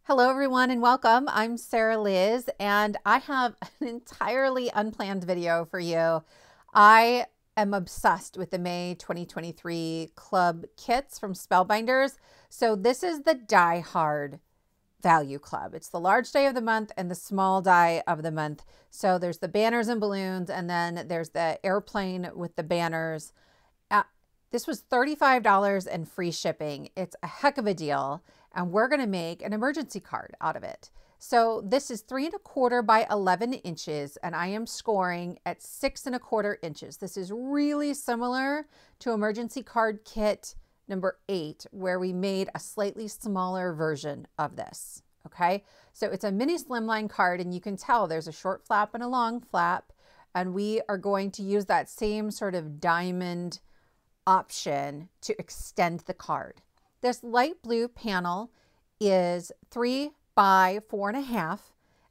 Hello everyone and welcome. I'm Sarah Liz and I have an entirely unplanned video for you. I am obsessed with the May 2023 club kits from Spellbinders. So this is the Die Hard value club. It's the large die of the month and the small die of the month. So there's the banners and balloons, and then there's the airplane with the banners. This was $35 and free shipping. It's a heck of a deal. And we're going to make an emergency card out of it. So this is 3¼ by 11 inches, and I am scoring at 6¼ inches. This is really similar to emergency card kit number 8, where we made a slightly smaller version of this. Okay, so it's a mini slimline card, and you can tell there's a short flap and a long flap, and we are going to use that same sort of diamond option to extend the card. This light blue panel is 3 by 4½,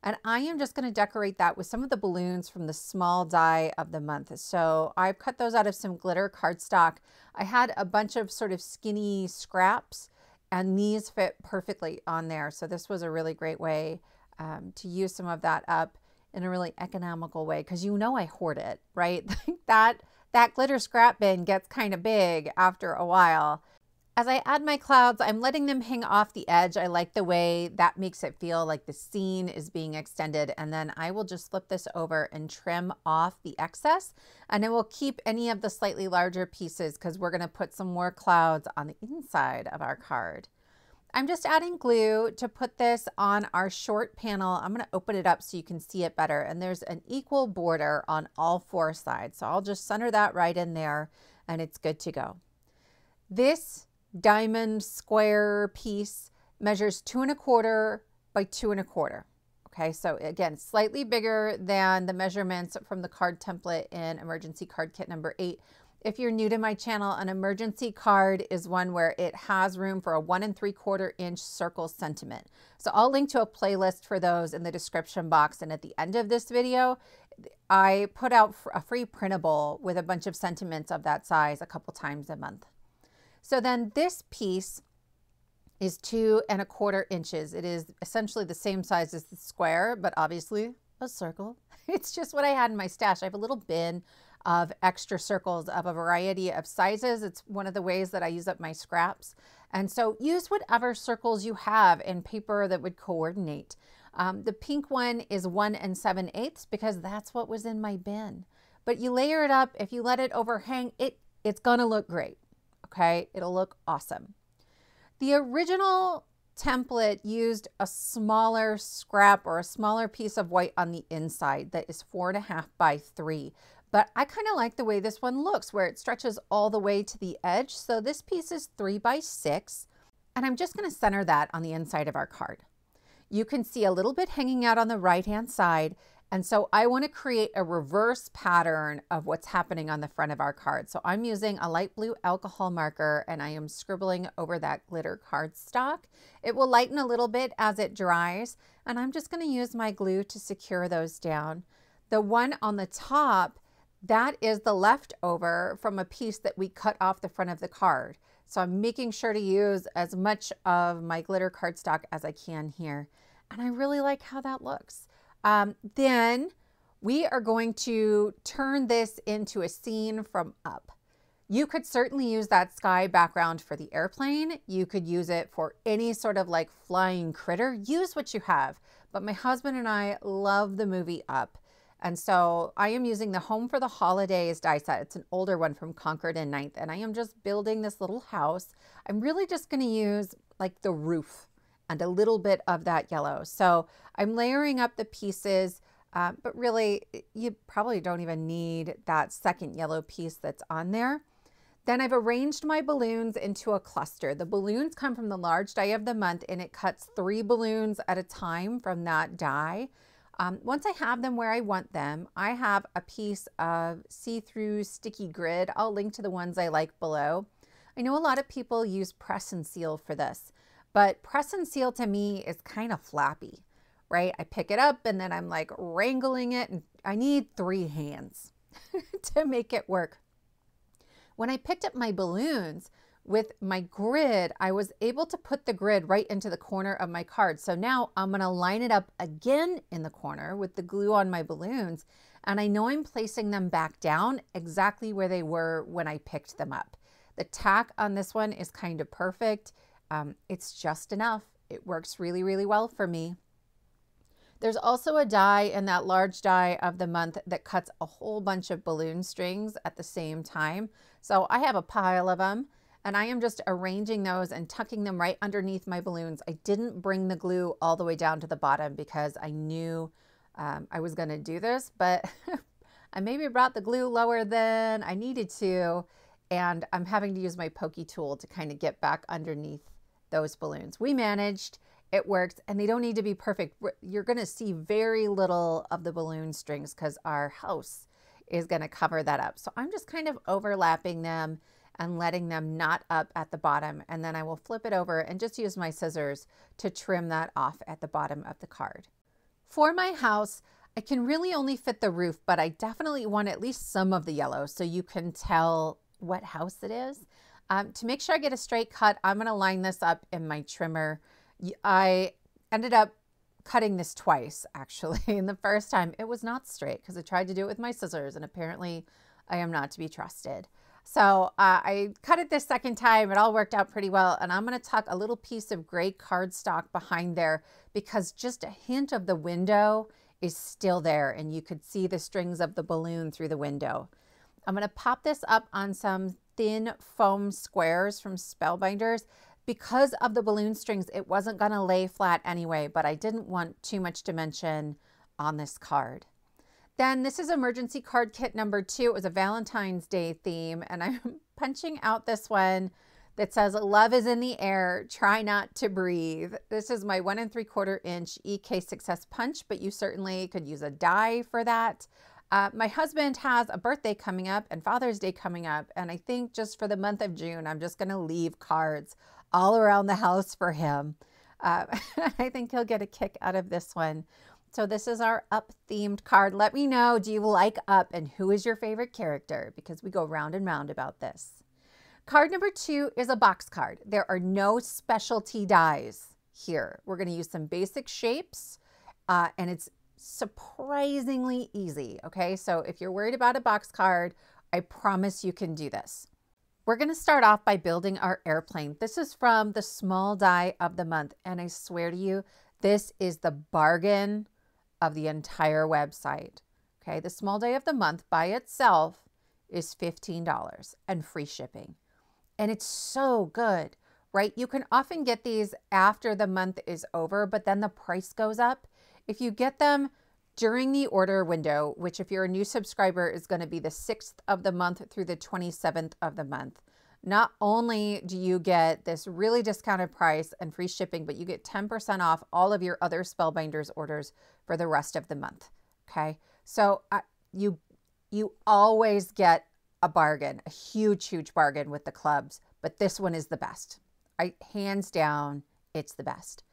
and I am just going to decorate that with some of the balloons from the small die of the month. So I've cut those out of some glitter cardstock. I had a bunch of sort of skinny scraps, and these fit perfectly on there. So this was a really great way to use some of that up in a really economical way, because you know I hoard it, right? that glitter scrap bin gets kind of big after a while. As I add my clouds, I'm letting them hang off the edge. I like the way that makes it feel like the scene is being extended. And then I will just flip this over and trim off the excess. And I will keep any of the slightly larger pieces because we're going to put some more clouds on the inside of our card. I'm just adding glue to put this on our short panel. I'm going to open it up so you can see it better. And there's an equal border on all 4 sides. So I'll just center that right in there and it's good to go. This diamond square piece measures 2¼ by 2¼ Okay, so again, slightly bigger than the measurements from the card template in emergency card kit number 8. If you're new to my channel, an emergency card is one where it has room for a 1¾ inch circle sentiment. So I'll link to a playlist for those in the description box. And at the end of this video, I put out a free printable with a bunch of sentiments of that size a couple times a month. So then this piece is 2¼ inches. It is essentially the same size as the square, but obviously a circle. It's just what I had in my stash. I have a little bin of extra circles of a variety of sizes. It's one of the ways that I use up my scraps. And so use whatever circles you have in paper that would coordinate. The pink one is 1 7/8 because that's what was in my bin. But you layer it up. If you let it overhang, it's gonna look great. Okay, it'll look awesome. The original template used a smaller scrap or a smaller piece of white on the inside that is 4½ by 3. But I kind of like the way this one looks, where it stretches all the way to the edge. So this piece is 3 by 6, and I'm just going to center that on the inside of our card. You can see a little bit hanging out on the right-hand side. And so I want to create a reverse pattern of what's happening on the front of our card. So I'm using a light blue alcohol marker and I am scribbling over that glitter cardstock. It will lighten a little bit as it dries, and I'm just going to use my glue to secure those down. The one on the top, that is the leftover from a piece that we cut off the front of the card. So I'm making sure to use as much of my glitter cardstock as I can here. And I really like how that looks. Then we are going to turn this into a scene from up. You could certainly use that sky background for the airplane. You could use it for any sort of like flying critter. Use what you have. But my husband and I love the movie Up. And so I am using the Home for the Holidays die set. It's an older one from Concord and Ninth. And I am just building this little house. I'm really just going to use like the roof and a little bit of that yellow. So I'm layering up the pieces, but really you probably don't even need that second yellow piece that's on there. Then I've arranged my balloons into a cluster. The balloons come from the large die of the month, and it cuts 3 balloons at a time from that die. Once I have them where I want them, I have a piece of see-through sticky grid. I'll link to the ones I like below. I know a lot of people use press and seal for this, but press and seal to me is kind of flappy, right? I pick it up and then I'm like wrangling it, and I need 3 hands to make it work. When I picked up my balloons, With my grid, I was able to put the grid right into the corner of my card. So now I'm going to line it up again in the corner with the glue on my balloons. And I know I'm placing them back down exactly where they were when I picked them up. The tack on this one is kind of perfect. It's just enough. It works really, really well for me. There's also a die in that large die of the month that cuts a whole bunch of balloon strings at the same time. So I have a pile of them. And I am just arranging those and tucking them right underneath my balloons. I didn't bring the glue all the way down to the bottom because I knew I was going to do this, but I maybe brought the glue lower than I needed to, and I'm having to use my pokey tool to kind of get back underneath those balloons. We managed, it worked, and they don't need to be perfect. You're going to see very little of the balloon strings because our house is going to cover that up. So I'm just kind of overlapping them and letting them knot up at the bottom. And then I will flip it over and just use my scissors to trim that off at the bottom of the card. For my house, I can really only fit the roof, but I definitely want at least some of the yellow so you can tell what house it is. To make sure I get a straight cut, I'm gonna line this up in my trimmer. I ended up cutting this twice, actually. And the first time it was not straight because I tried to do it with my scissors and apparently I am not to be trusted. So I cut it this second time. It all worked out pretty well. And I'm going to tuck a little piece of gray cardstock behind there because just a hint of the window is still there. And you could see the strings of the balloon through the window. I'm going to pop this up on some thin foam squares from Spellbinders. Because of the balloon strings, it wasn't going to lay flat anyway, but I didn't want too much dimension on this card. Then this is emergency card kit number 2. It was a Valentine's Day theme, and I'm punching out this one that says, "Love is in the air, try not to breathe." This is my 1 3/4 inch EK Success punch, but you certainly could use a die for that. My husband has a birthday coming up and Father's Day coming up, and I think just for the month of June, I'm just going to leave cards all around the house for him. I think he'll get a kick out of this one. So this is our Up themed card. Let me know, do you like Up and who is your favorite character? Because we go round and round about this. Card number 2 is a box card. There are no specialty dies here. We're going to use some basic shapes and it's surprisingly easy. Okay, so if you're worried about a box card, I promise you can do this. We're going to start off by building our airplane. This is from the small die of the month. And I swear to you, this is the bargain of the entire website. Okay, the small day of the month by itself is $15 and free shipping. And it's so good, right? You can often get these after the month is over, but then the price goes up. If you get them during the order window, which if you're a new subscriber is going to be the 6th of the month through the 27th of the month, not only do you get this really discounted price and free shipping, but you get 10% off all of your other Spellbinders orders for the rest of the month. Okay, so you always get a bargain, a huge, huge bargain with the clubs, but this one is the best. Hands down, it's the best.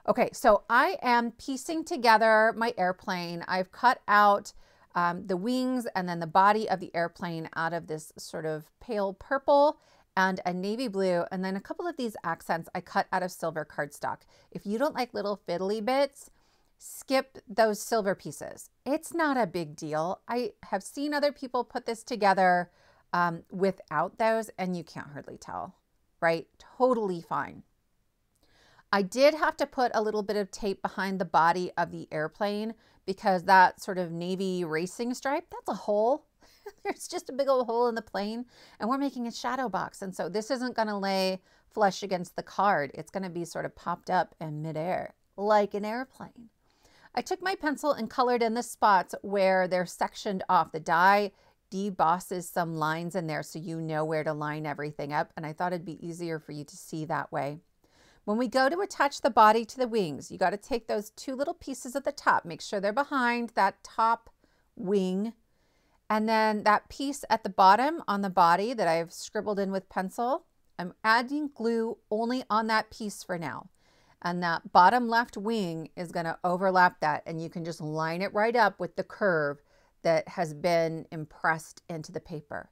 Okay, so I am piecing together my airplane. I've cut out the wings and then the body of the airplane out of this sort of pale purple and a navy blue, and then a couple of these accents I cut out of silver cardstock. If you don't like little fiddly bits, skip those silver pieces. It's not a big deal. I have seen other people put this together without those, and you can't hardly tell, right? Totally fine. I did have to put a little bit of tape behind the body of the airplane because that sort of navy racing stripe, that's a hole. There's just a big old hole in the plane, and we're making a shadow box. And so this isn't going to lay flush against the card. It's going to be sort of popped up in midair like an airplane. I took my pencil and colored in the spots where they're sectioned off. The die debosses some lines in there so you know where to line everything up. And I thought it'd be easier for you to see that way. When we go to attach the body to the wings, you got to take those 2 little pieces at the top. Make sure they're behind that top wing. And then that piece at the bottom on the body that I've scribbled in with pencil, I'm adding glue only on that piece for now. And that bottom left wing is going to overlap that, and you can just line it right up with the curve that has been impressed into the paper.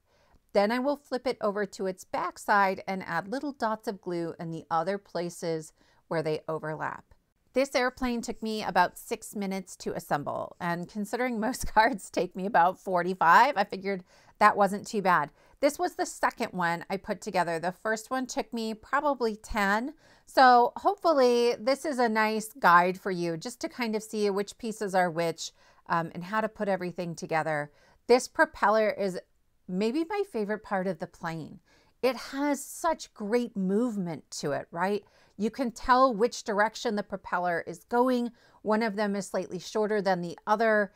Then I will flip it over to its back side and add little dots of glue in the other places where they overlap. This airplane took me about 6 minutes to assemble, and considering most cards take me about 45, I figured that wasn't too bad. This was the second one I put together. The first one took me probably 10. So hopefully this is a nice guide for you just to kind of see which pieces are which and how to put everything together. This propeller is maybe my favorite part of the plane. It has such great movement to it, right? You can tell which direction the propeller is going. One of them is slightly shorter than the other,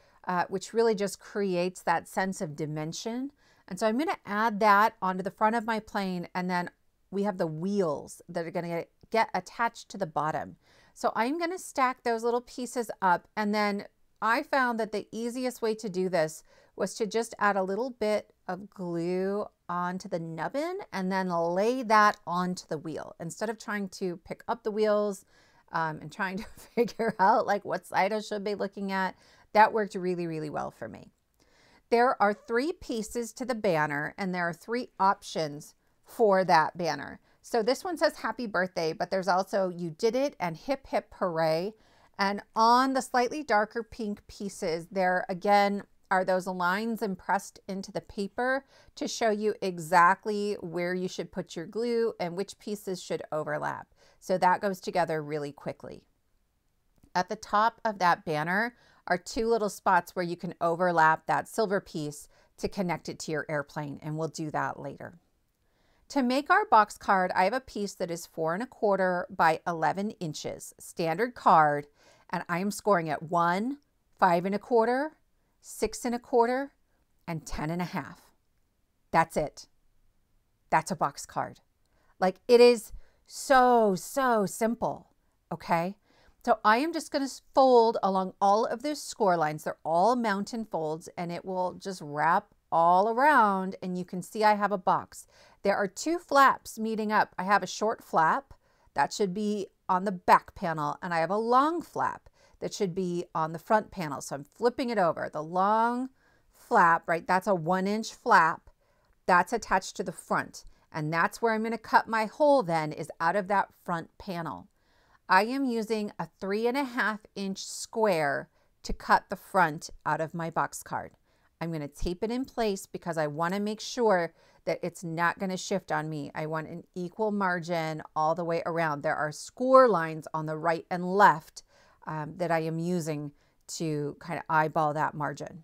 which really just creates that sense of dimension. And so I'm going to add that onto the front of my plane, and then we have the wheels that are going to get attached to the bottom. So I'm going to stack those little pieces up, and then I found that the easiest way to do this was to just add a little bit of glue onto the nubbin and then lay that onto the wheel instead of trying to pick up the wheels and trying to figure out like what side I should be looking at. That worked really, really well for me. There are 3 pieces to the banner, and there are 3 options for that banner. So this one says happy birthday, but there's also you did it and hip hip hooray. And on the slightly darker pink pieces, there again are those lines impressed into the paper to show you exactly where you should put your glue and which pieces should overlap. So that goes together really quickly. At the top of that banner are 2 little spots where you can overlap that silver piece to connect it to your airplane, and we'll do that later. To make our box card, I have a piece that is 4 1/4 by 11 inches, standard card, and I am scoring at 1, 5 1/4, 6 1/4, and 10 1/2. That's it. That's a box card. Like, it is so simple, okay? So I am just going to fold along all of those score lines. They're all mountain folds, and it will just wrap all around, and you can see I have a box. There are 2 flaps meeting up. I have a short flap that should be on the back panel, and I have a long flap that should be on the front panel. So I'm flipping it over. The long flap, right, that's a 1-inch flap that's attached to the front, and that's where I'm going to cut my hole then, is out of that front panel. I am using a 3 1/2 inch square to cut the front out of my box card. I'm going to tape it in place because I want to make sure that it's not going to shift on me. I want an equal margin all the way around. There are score lines on the right and left that I am using to kind of eyeball that margin.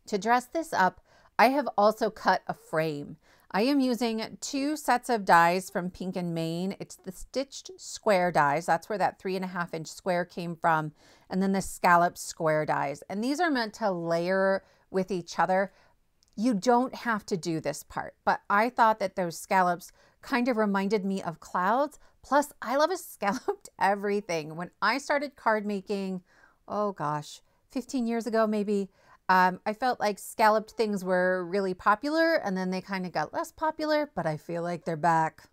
To dress this up, I have also cut a frame. I am using 2 sets of dies from Pink and Maine. It's the stitched square dies. That's where that 3 1/2 inch square came from. And then the scallop square dies. And these are meant to layer with each other. You don't have to do this part, but I thought that those scallops kind of reminded me of clouds. Plus, I love a scalloped everything. When I started card making, oh gosh, 15 years ago maybe, I felt like scalloped things were really popular, and then they kind of got less popular, but I feel like they're back.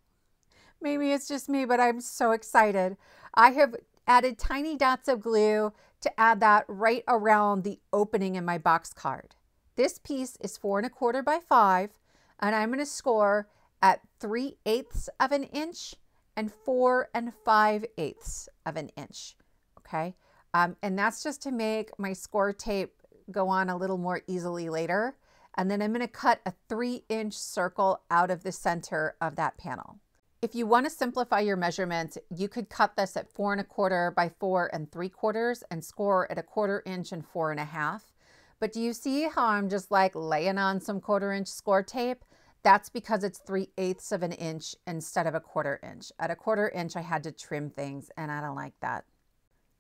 Maybe it's just me, but I'm so excited. I have added tiny dots of glue to add that right around the opening in my box card. This piece is 4 1/4 by 5, and I'm going to score at 3/8 of an inch and 4 5/8 of an inch. Okay. And that's just to make my score tape go on a little more easily later. And then I'm going to cut a 3-inch circle out of the center of that panel. If you want to simplify your measurements, you could cut this at 4 1/4 by 4 3/4 and score at a 1/4 inch and 4 1/2. But do you see how I'm just like laying on some 1/4 inch score tape? That's because it's 3/8 of an inch instead of a 1/4 inch. At a 1/4 inch, I had to trim things, and I don't like that.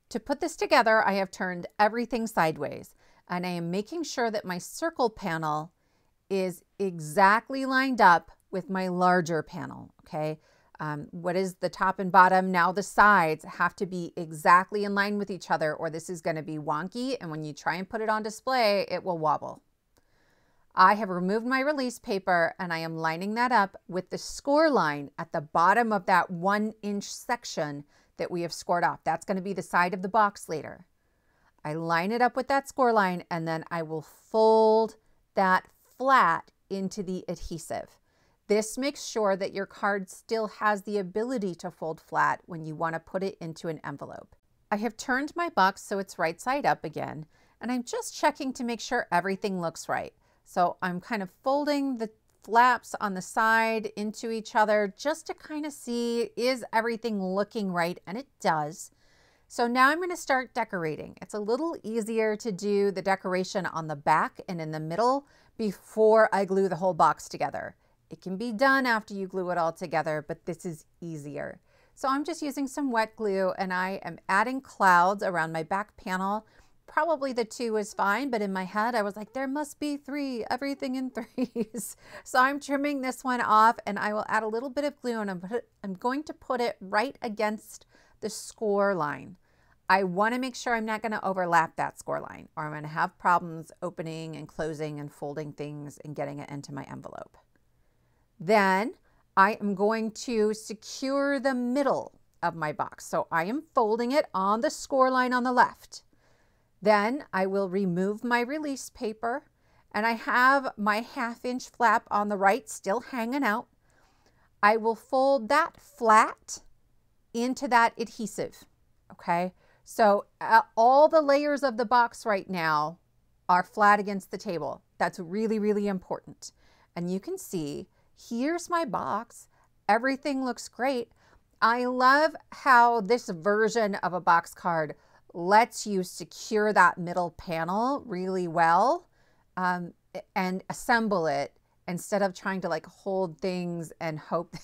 To put this together, I have turned everything sideways, and I am making sure that my circle panel is exactly lined up with my larger panel, okay? What is the top and bottom? Now the sides have to be exactly in line with each other, or this is going to be wonky, and when you try and put it on display, it will wobble. I have removed my release paper, and I am lining that up with the score line at the bottom of that 1-inch section that we have scored off. That's going to be the side of the box later. I line it up with that score line, and then I will fold that flat into the adhesive. This makes sure that your card still has the ability to fold flat when you want to put it into an envelope. I have turned my box so it's right side up again, and I'm just checking to make sure everything looks right. So I'm kind of folding the flaps on the side into each other just to kind of see, is everything looking right? And it does. So now I'm going to start decorating. It's a little easier to do the decoration on the back and in the middle before I glue the whole box together. It can be done after you glue it all together, but this is easier. So I'm just using some wet glue, and I am adding clouds around my back panel. Probably the 2 is fine, but in my head I was like, there must be 3, everything in 3s. So I'm trimming this one off, and I will add a little bit of glue, and I'm going to put it right against the score line. I want to make sure I'm not going to overlap that score line, or I'm going to have problems opening and closing and folding things and getting it into my envelope. Then I am going to secure the middle of my box. So I am folding it on the score line on the left. Then I will remove my release paper, and I have my 1/2 inch flap on the right still hanging out. I will fold that flat into that adhesive, okay? So all the layers of the box right now are flat against the table. That's really, really important. And you can see, here's my box. Everything looks great. I love how this version of a box card lets you secure that middle panel really well and assemble it instead of trying to like hold things and hope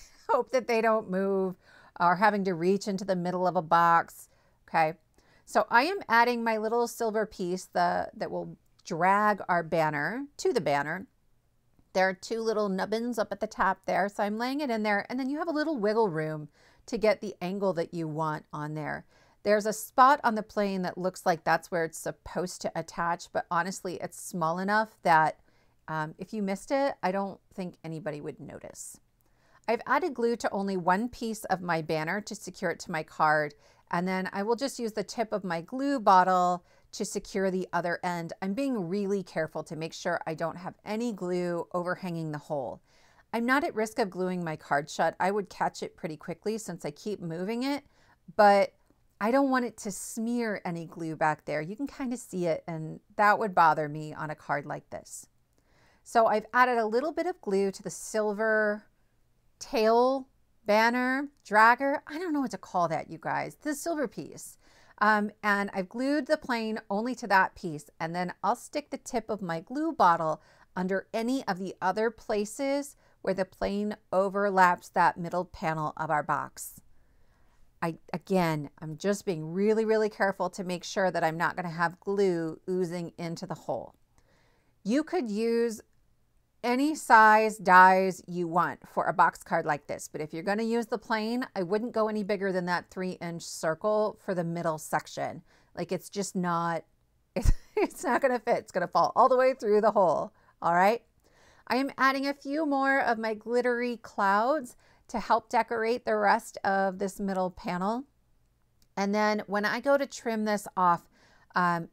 that they don't move, or having to reach into the middle of a box. Okay. So I am adding my little silver piece that will drag our banner to the banner. There are 2 little nubbins up at the top there. So I'm laying it in there, and then you have a little wiggle room to get the angle that you want on there. There's a spot on the plane that looks like that's where it's supposed to attach, but honestly, it's small enough that if you missed it, I don't think anybody would notice. I've added glue to only one piece of my banner to secure it to my card, and then I will just use the tip of my glue bottle to secure the other end. I'm being really careful to make sure I don't have any glue overhanging the hole. I'm not at risk of gluing my card shut. I would catch it pretty quickly since I keep moving it, but I don't want it to smear any glue back there. You can kind of see it, and that would bother me on a card like this. So I've added a little bit of glue to the silver tail banner, dragger. I don't know what to call that, you guys, the silver piece. And I've glued the plane only to that piece, and then I'll stick the tip of my glue bottle under any of the other places where the plane overlaps that middle panel of our box. Again, I'm just being really, really careful to make sure that I'm not going to have glue oozing into the hole. You could use any size dies you want for a box card like this, but if you're going to use the plane, I wouldn't go any bigger than that 3-inch circle for the middle section. Like, it's just not, it's not going to fit. It's going to fall all the way through the hole. All right. I am adding a few more of my glittery clouds to help decorate the rest of this middle panel. And then when I go to trim this off,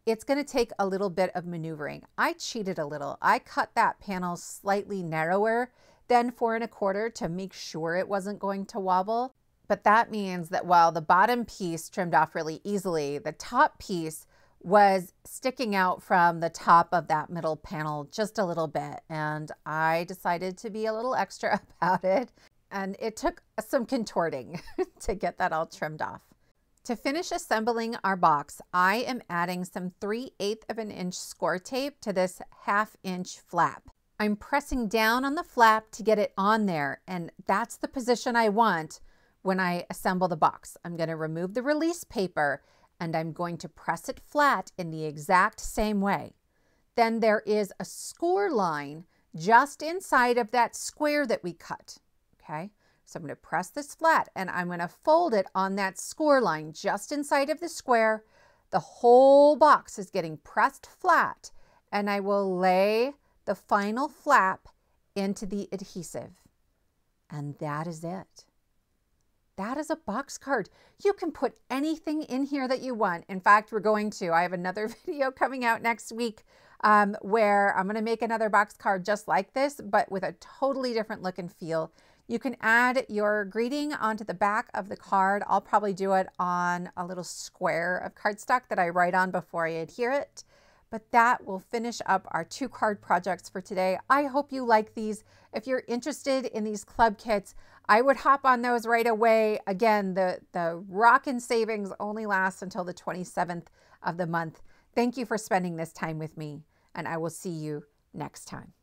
it's going to take a little bit of maneuvering. I cheated a little. I cut that panel slightly narrower than 4 1/4 to make sure it wasn't going to wobble. But that means that while the bottom piece trimmed off really easily, the top piece was sticking out from the top of that middle panel just a little bit. And I decided to be a little extra about it. And it took some contorting to get that all trimmed off. To finish assembling our box, I am adding some 3/8 of an inch score tape to this 1/2 inch flap. I'm pressing down on the flap to get it on there, and that's the position I want when I assemble the box. I'm going to remove the release paper, and I'm going to press it flat in the exact same way. Then there is a score line just inside of that square that we cut. Okay, so I'm going to press this flat, and I'm going to fold it on that score line just inside of the square. The whole box is getting pressed flat, and I will lay the final flap into the adhesive. And that is it. That is a box card. You can put anything in here that you want. In fact, I have another video coming out next week where I'm going to make another box card just like this, but with a totally different look and feel. You can add your greeting onto the back of the card. I'll probably do it on a little square of cardstock that I write on before I adhere it. But that will finish up our 2 card projects for today. I hope you like these. If you're interested in these club kits, I would hop on those right away. Again, the rockin' savings only lasts until the 27th of the month. Thank you for spending this time with me, and I will see you next time.